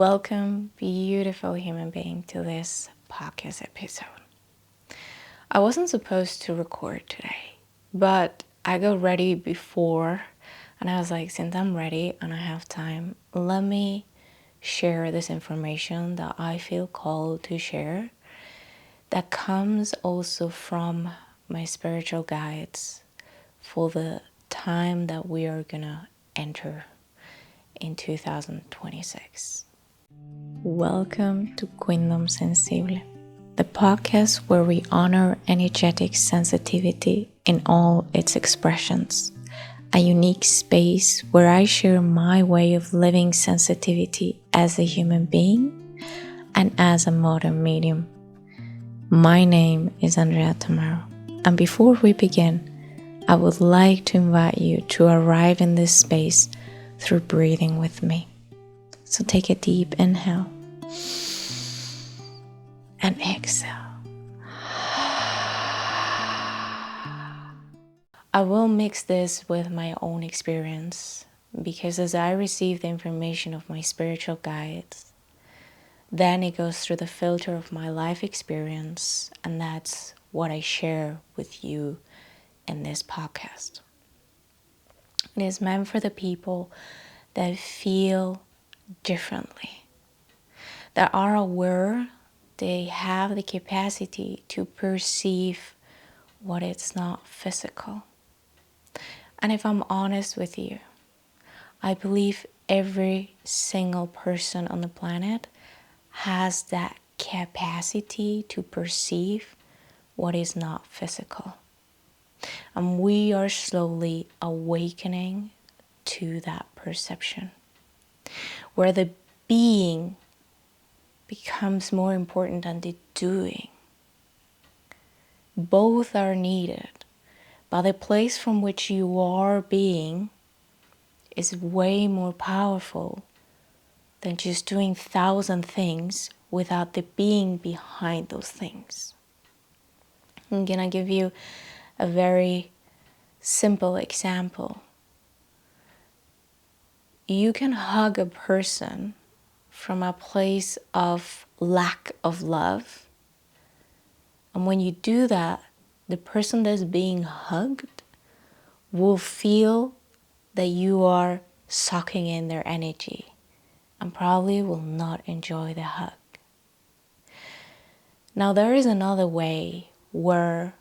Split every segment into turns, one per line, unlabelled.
Welcome, beautiful human being, to this podcast episode. I wasn't supposed to record today, but I got ready before and I was like, since I'm ready and I have time, let me share this information that I feel called to share that comes also from my spiritual guides for the time that we are gonna enter in 2026. Welcome to Queendom Sensible, the podcast where we honor energetic sensitivity in all its expressions. A unique space where I share my way of living sensitivity as a human being and as a modern medium. My name is Andrea Tamaro, and before we begin, I would like to invite you to arrive in this space through breathing with me. So take a deep inhale and exhale. I will mix this with my own experience because as I receive the information of my spiritual guides, then it goes through the filter of my life experience, and that's what I share with you in this podcast. It is meant for the people that feel differently, that are aware they have the capacity to perceive what is not physical. And if I'm honest with you, I believe every single person on the planet has that capacity to perceive what is not physical. And we are slowly awakening to that perception, where the being becomes more important than the doing. Both are needed, but the place from which you are being is way more powerful than just doing 1,000 things without the being behind those things. I'm gonna give you a very simple example. You can hug a person from a place of lack of love, and when you do that, the person that's being hugged will feel that you are sucking in their energy and probably will not enjoy the hug. Now, there is another way where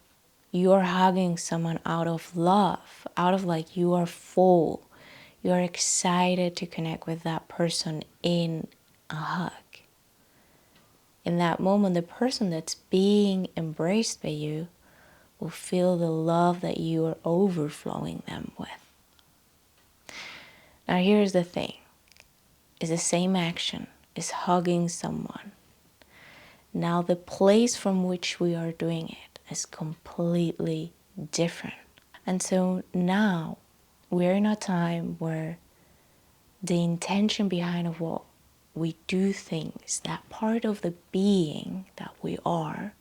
you are hugging someone out of love, out of like you are full, you are excited to connect with that person in a hug. In that moment, the person that's being embraced by you will feel the love that you are overflowing them with. Now, here's the thing. It's the same action, is hugging someone. Now, the place from which we are doing it is completely different. And so now we're in a time where the intention behind of what we do things, that part of the being that we are,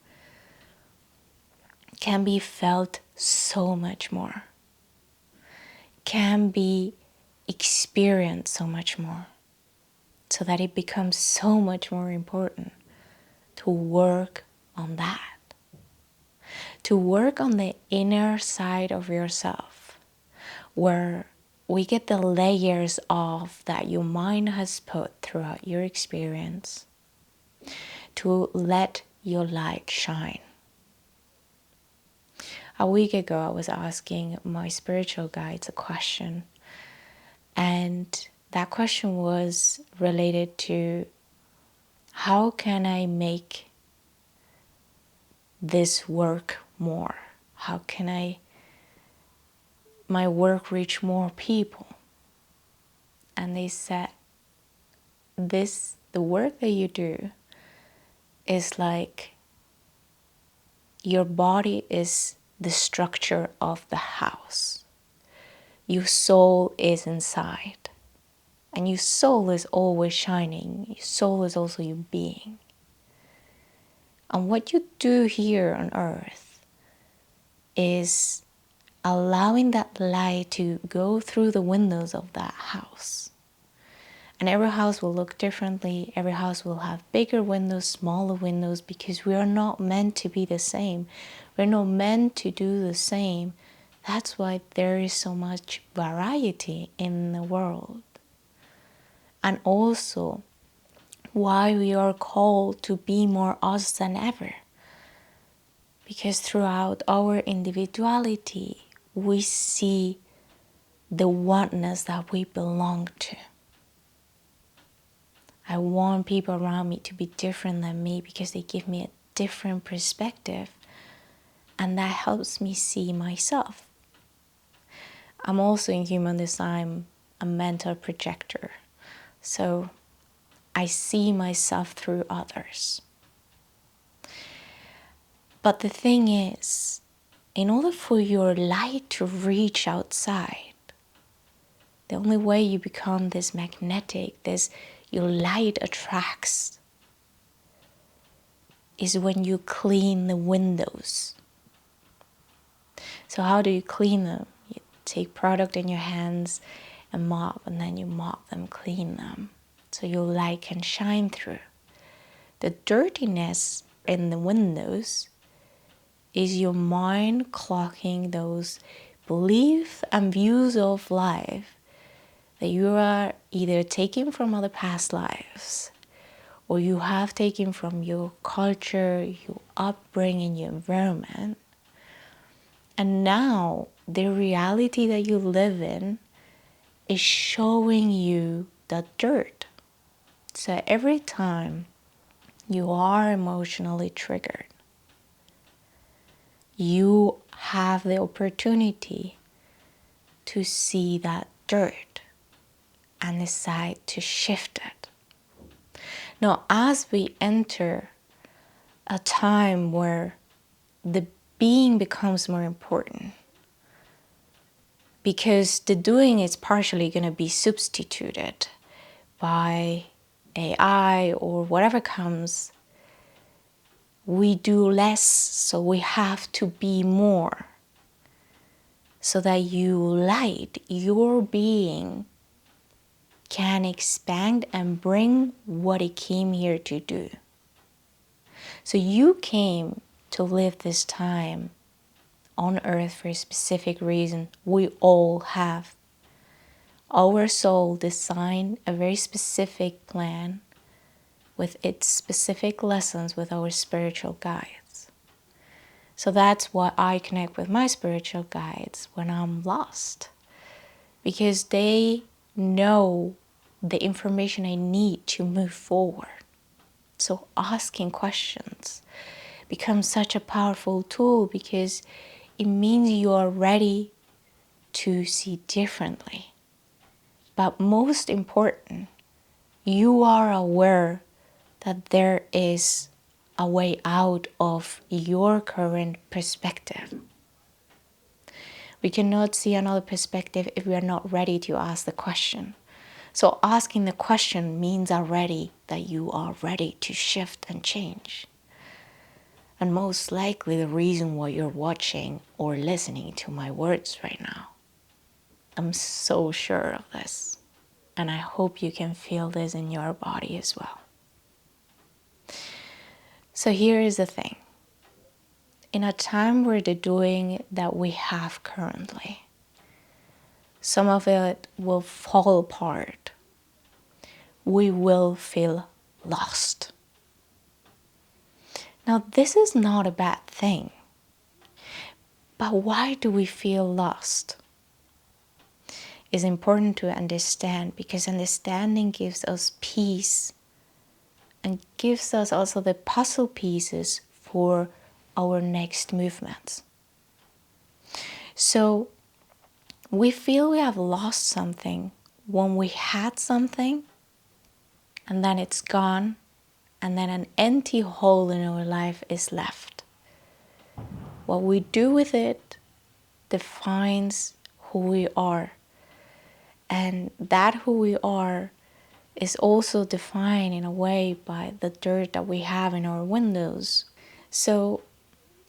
can be felt so much more, can be experienced so much more, so that it becomes so much more important to work on that, to work on the inner side of yourself, where we get the layers of that your mind has put throughout your experience to let your light shine. A week ago, I was asking my spiritual guides a question, and that question was related to how can I make this work more? How can my work reach more people? And they said, the work that you do is like your body is the structure of the house. Your soul is inside. And your soul is always shining. Your soul is also your being. And what you do here on earth is allowing that light to go through the windows of that house And every house will look differently. Every house will have bigger windows, smaller windows, because we are not meant to be the same. We're not meant to do the same. That's why there is so much variety in the world. And also why we are called to be more us than ever. Because throughout our individuality, we see the oneness that we belong to. I want people around me to be different than me because they give me a different perspective, and that helps me see myself. I'm also in human design a mental projector, so I see myself through others. But the thing is, in order for your light to reach outside, the only way you become this magnetic, this your light attracts, is when you clean the windows. So how do you clean them? You take product in your hands and mop, and then you mop them, clean them, so your light can shine through. The dirtiness in the windows is your mind clocking those beliefs and views of life that you are either taking from other past lives, or you have taken from your culture, your upbringing, your environment. And now the reality that you live in is showing you the dirt. So every time you are emotionally triggered, you have the opportunity to see that dirt and decide to shift it. Now, as we enter a time where the being becomes more important, because the doing is partially going to be substituted by AI or whatever comes, we do less, so we have to be more, so that you light, your being, can expand and bring what it came here to do. So you came to live this time on earth for a specific reason. We all have. Our soul designed a very specific plan with its specific lessons with our spiritual guides. So that's why I connect with my spiritual guides when I'm lost, because they know the information I need to move forward. So asking questions becomes such a powerful tool, because it means you are ready to see differently. But most important, you are aware that there is a way out of your current perspective. We cannot see another perspective if we are not ready to ask the question. So asking the question means already that you are ready to shift and change. And most likely the reason why you're watching or listening to my words right now. I'm so sure of this. And I hope you can feel this in your body as well. So here is the thing. In a time where the doing that we have currently, some of it will fall apart. We will feel lost. Now, this is not a bad thing. But why do we feel lost? It's important to understand, because understanding gives us peace and gives us also the puzzle pieces for our next movements. So we feel we have lost something when we had something and then it's gone, and then an empty hole in our life is left. What we do with it defines who we are. And that who we are is also defined in a way by the dirt that we have in our windows. So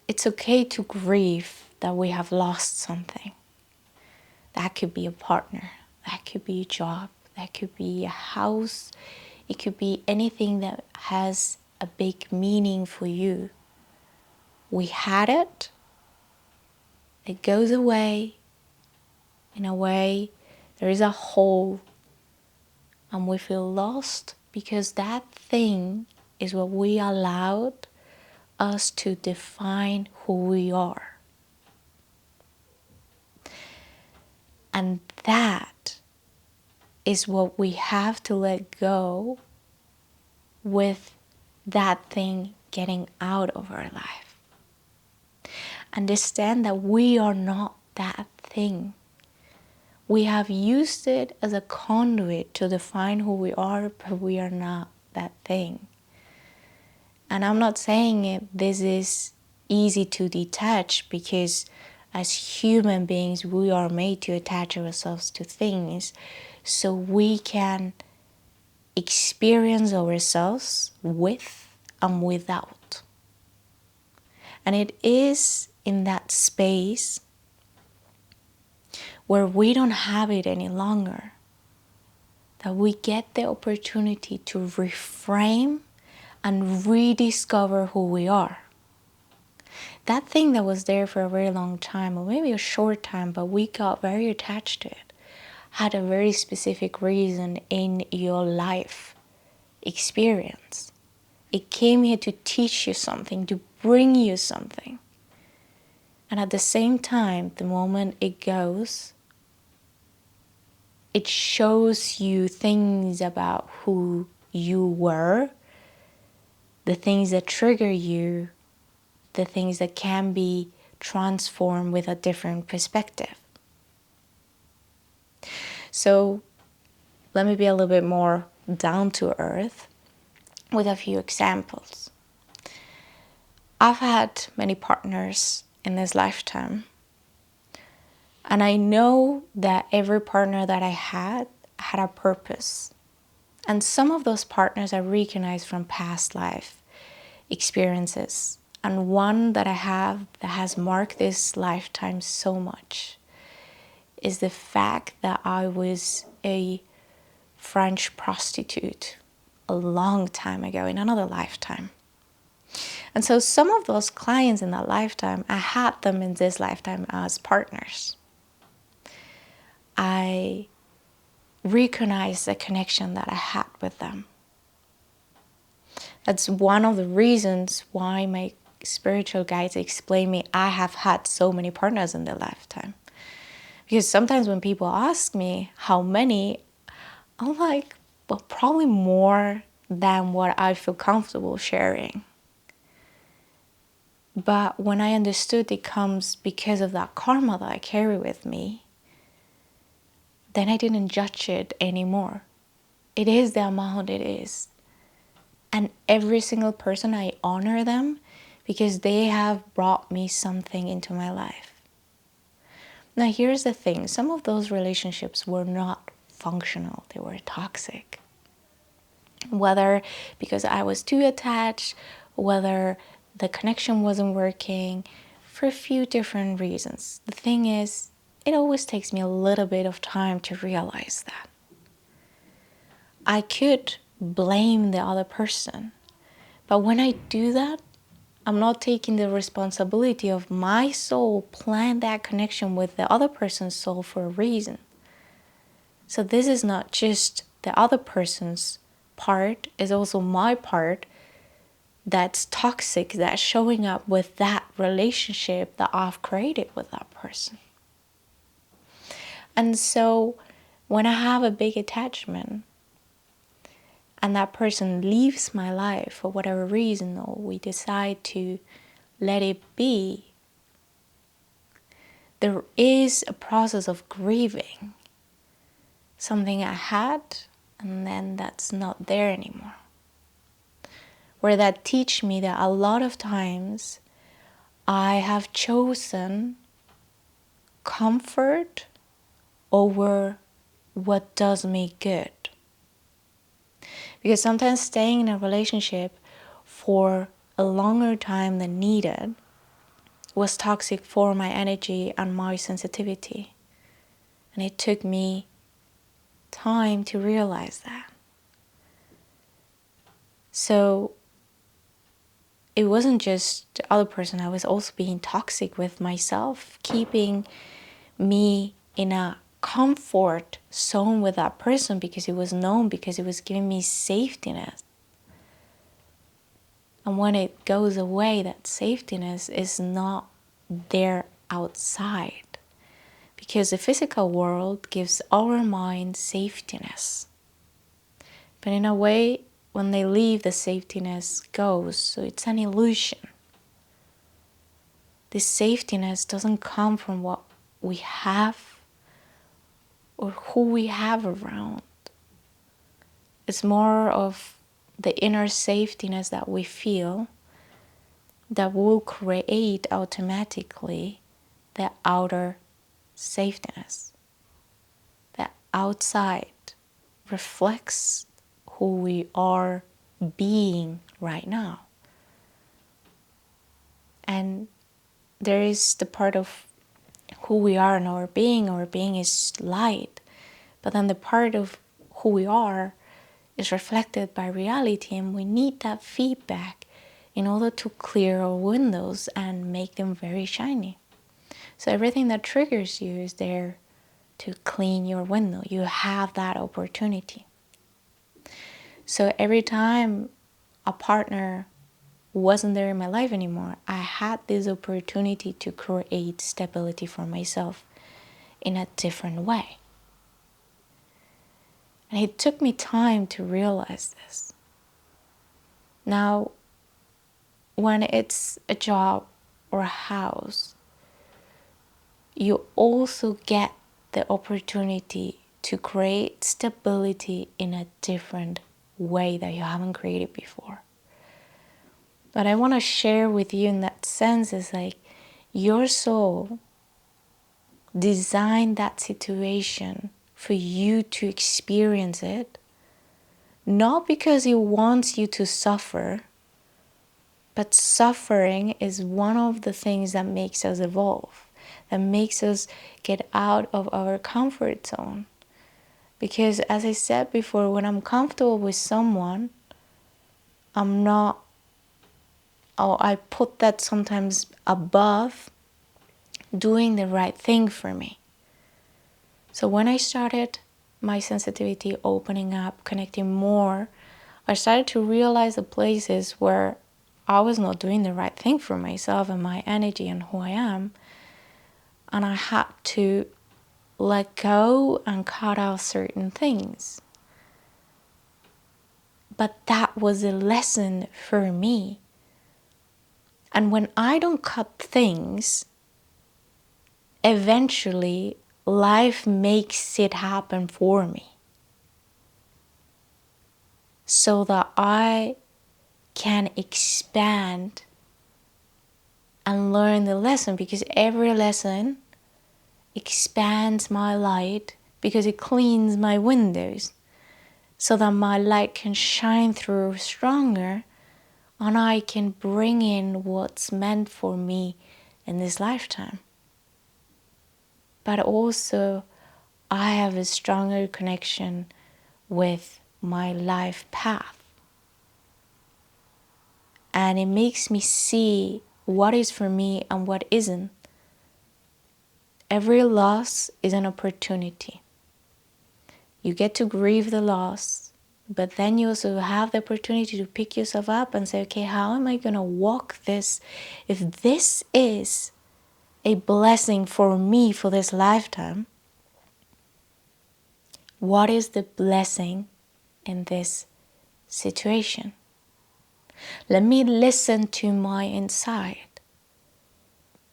it's okay to grieve that we have lost something. That could be a partner, that could be a job, that could be a house, it could be anything that has a big meaning for you. We had it, it goes away. In a way, there is a hole, and we feel lost because that thing is what we allowed us to define who we are. And that is what we have to let go with that thing getting out of our life. Understand that we are not that thing. We have used it as a conduit to define who we are, but we are not that thing. And I'm not saying this is easy to detach, because as human beings, we are made to attach ourselves to things so we can experience ourselves with and without. And it is in that space where we don't have it any longer that we get the opportunity to reframe and rediscover who we are. That thing that was there for a very long time, or maybe a short time, but we got very attached to it, had a very specific reason in your life experience. It came here to teach you something, to bring you something. And at the same time, the moment it goes, it shows you things about who you were, the things that trigger you, the things that can be transformed with a different perspective. So let me be a little bit more down to earth with a few examples. I've had many partners in this lifetime, and I know that every partner that I had a purpose. And some of those partners I recognize from past life experiences. And one that I have that has marked this lifetime so much is the fact that I was a French prostitute a long time ago in another lifetime. And so some of those clients in that lifetime, I had them in this lifetime as partners. I recognized the connection that I had with them. That's one of the reasons why my spiritual guides explain me I have had so many partners in their lifetime. Because sometimes when people ask me how many, I'm like, well, probably more than what I feel comfortable sharing. But when I understood it comes because of that karma that I carry with me, then I didn't judge it anymore. It is the amount it is. And every single person, I honor them because they have brought me something into my life. Now, here's the thing. Some of those relationships were not functional. They were toxic. Whether because I was too attached, whether the connection wasn't working, for a few different reasons. The thing is, it always takes me a little bit of time to realize that. I could blame the other person, but when I do that, I'm not taking the responsibility of my soul planned that connection with the other person's soul for a reason. So this is not just the other person's part, it's also my part that's toxic, that's showing up with that relationship that I've created with that person. And so when I have a big attachment and that person leaves my life for whatever reason, or we decide to let it be, there is a process of grieving something I had, and then that's not there anymore. Where that teach me that a lot of times I have chosen comfort over what does me good. Because sometimes staying in a relationship for a longer time than needed was toxic for my energy and my sensitivity. And it took me time to realize that. So it wasn't just the other person, I was also being toxic with myself, keeping me in a comfort zone with that person because it was known, because it was giving me safety net. And when it goes away, that safetiness is not there outside. Because the physical world gives our mind safetiness. But in a way, when they leave, the safetiness goes. So it's an illusion. This safetiness doesn't come from what we have or who we have around. It's more of the inner safetiness that we feel that will create automatically the outer safetiness. The outside reflects who we are being right now. And there is the part of who we are in our being is light. But then the part of who we are is reflected by reality, and we need that feedback in order to clear our windows and make them very shiny. So everything that triggers you is there to clean your window. You have that opportunity. So every time a partner wasn't there in my life anymore, I had this opportunity to create stability for myself in a different way. And it took me time to realize this. Now, when it's a job or a house, you also get the opportunity to create stability in a different way that you haven't created before. But I want to share with you in that sense is like your soul designed that situation for you to experience it, not because it wants you to suffer, but suffering is one of the things that makes us evolve, that makes us get out of our comfort zone. Because as I said before, when I'm comfortable with someone, I put that sometimes above doing the right thing for me. So when I started my sensitivity opening up, connecting more, I started to realize the places where I was not doing the right thing for myself and my energy and who I am. And I had to let go and cut out certain things. But that was a lesson for me. And when I don't cut things, eventually life makes it happen for me, so that I can expand and learn the lesson, because every lesson expands my light, because it cleans my windows so that my light can shine through stronger and I can bring in what's meant for me in this lifetime. But also I have a stronger connection with my life path. And it makes me see what is for me and what isn't. Every loss is an opportunity. You get to grieve the loss, but then you also have the opportunity to pick yourself up and say, okay, how am I going to walk this? If this is a blessing for me for this lifetime, what is the blessing in this situation? Let me listen to my inside,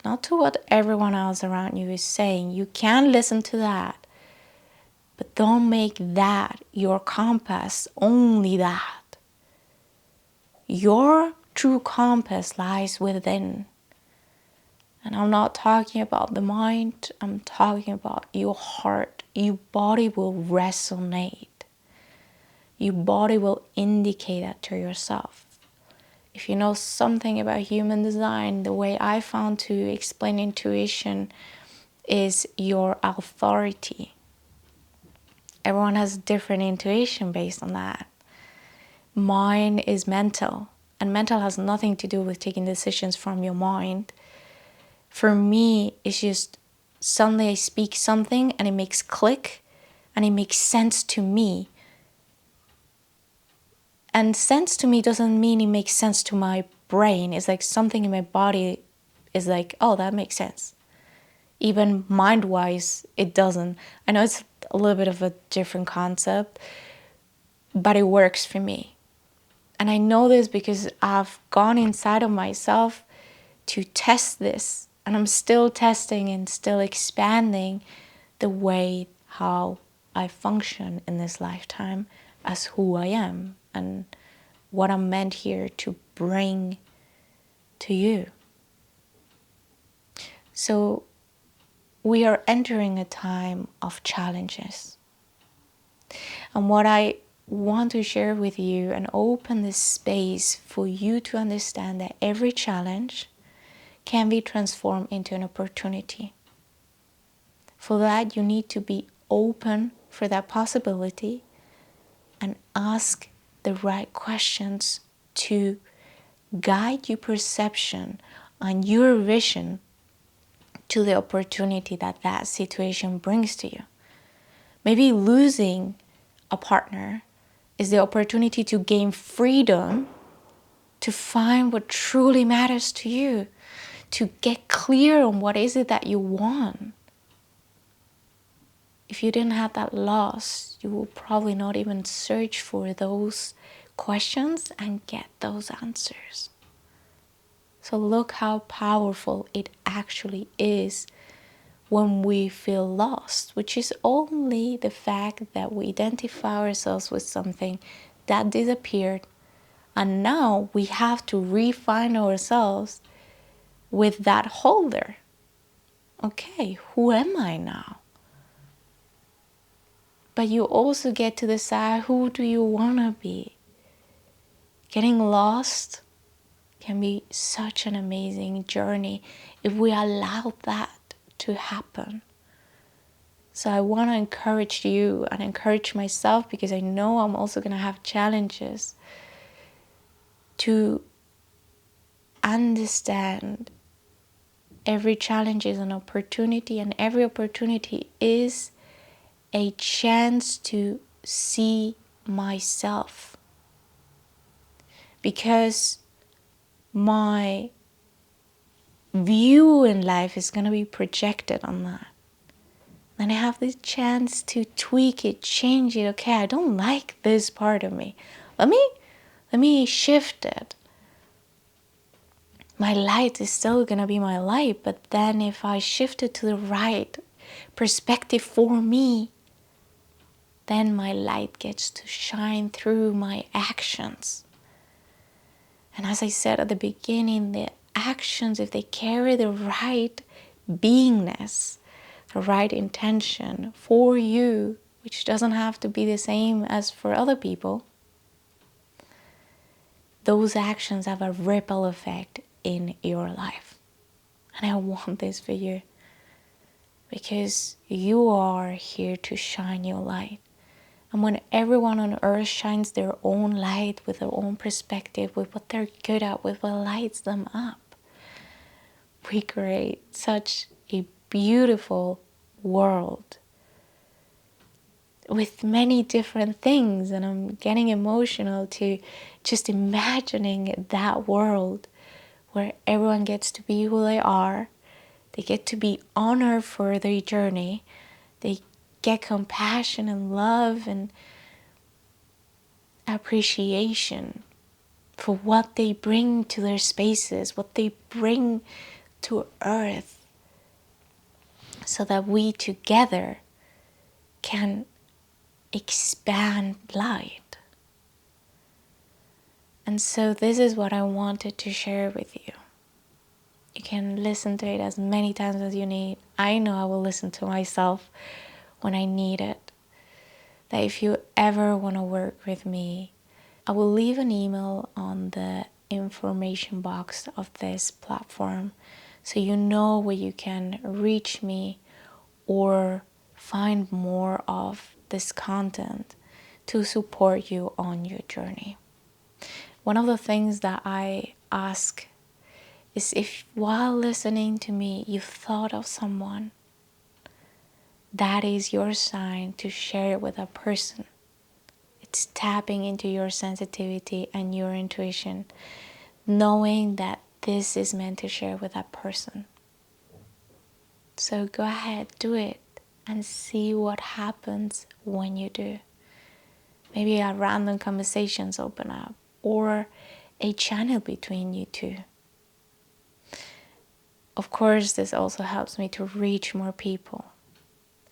not to what everyone else around you is saying. You can listen to that, but don't make that your compass, only that. Your true compass lies within. And I'm not talking about the mind, I'm talking about your heart. Your body will resonate. Your body will indicate that to yourself. If you know something about human design, the way I found to explain intuition is your authority. Everyone has different intuition based on that. Mine is mental, and mental has nothing to do with taking decisions from your mind. For me, it's just suddenly I speak something and it makes click and it makes sense to me. And sense to me doesn't mean it makes sense to my brain. It's like something in my body is like, oh, that makes sense. Even mind-wise, it doesn't. I know it's a little bit of a different concept, but it works for me. And I know this because I've gone inside of myself to test this. And I'm still testing and still expanding the way how I function in this lifetime as who I am and what I'm meant here to bring to you. So we are entering a time of challenges. And what I want to share with you and open this space for you to understand that every challenge can be transformed into an opportunity. For that, you need to be open for that possibility and ask the right questions to guide your perception and your vision to the opportunity that that situation brings to you. Maybe losing a partner is the opportunity to gain freedom to find what truly matters to you, to get clear on what is it that you want. If you didn't have that loss, you will probably not even search for those questions and get those answers. So look how powerful it actually is when we feel lost, which is only the fact that we identify ourselves with something that disappeared, and now we have to refine ourselves with that holder. Okay, who am I now? But you also get to decide, who do you want to be? Getting lost can be such an amazing journey if we allow that to happen. So I want to encourage you and encourage myself, because I know I'm also going to have challenges, to understand every challenge is an opportunity, and every opportunity is a chance to see myself. Because my view in life is going to be projected on that. Then I have this chance to tweak it, change it. Okay, I don't like this part of me. Let me shift it. My light is still going to be my light, but then if I shift it to the right perspective for me, then my light gets to shine through my actions. And as I said at the beginning, the actions, if they carry the right beingness, the right intention for you, which doesn't have to be the same as for other people, those actions have a ripple effect in your life. And I want this for you, because you are here to shine your light. And when everyone on earth shines their own light with their own perspective, with what they're good at, with what lights them up, we create such a beautiful world with many different things. And I'm getting emotional to just imagining that world where everyone gets to be who they are. They get to be honored for their journey. They get compassion and love and appreciation for what they bring to their spaces, what they bring to earth, so that we together can expand light. And so this is what I wanted to share with you. You can listen to it as many times as you need. I know I will listen to myself when I need it. That if you ever want to work with me, I will leave an email on the information box of this platform, so you know where you can reach me or find more of this content to support you on your journey. One of the things that I ask is if while listening to me you thought of someone, that is your sign to share it with a person. It's tapping into your sensitivity and your intuition, knowing that this is meant to share with that person. So go ahead, do it, and see what happens when you do. Maybe a random conversations open up, or a channel between you two. Of course, this also helps me to reach more people,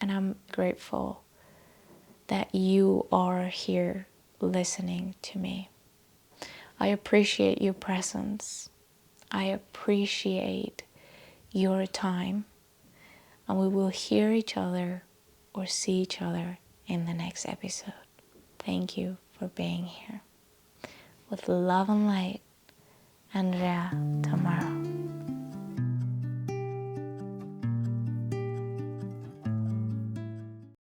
and I'm grateful that you are here listening to me. I appreciate your presence. I appreciate your time, and we will hear each other or see each other in the next episode. Thank you for being here. With love and light, Andrea Tamara.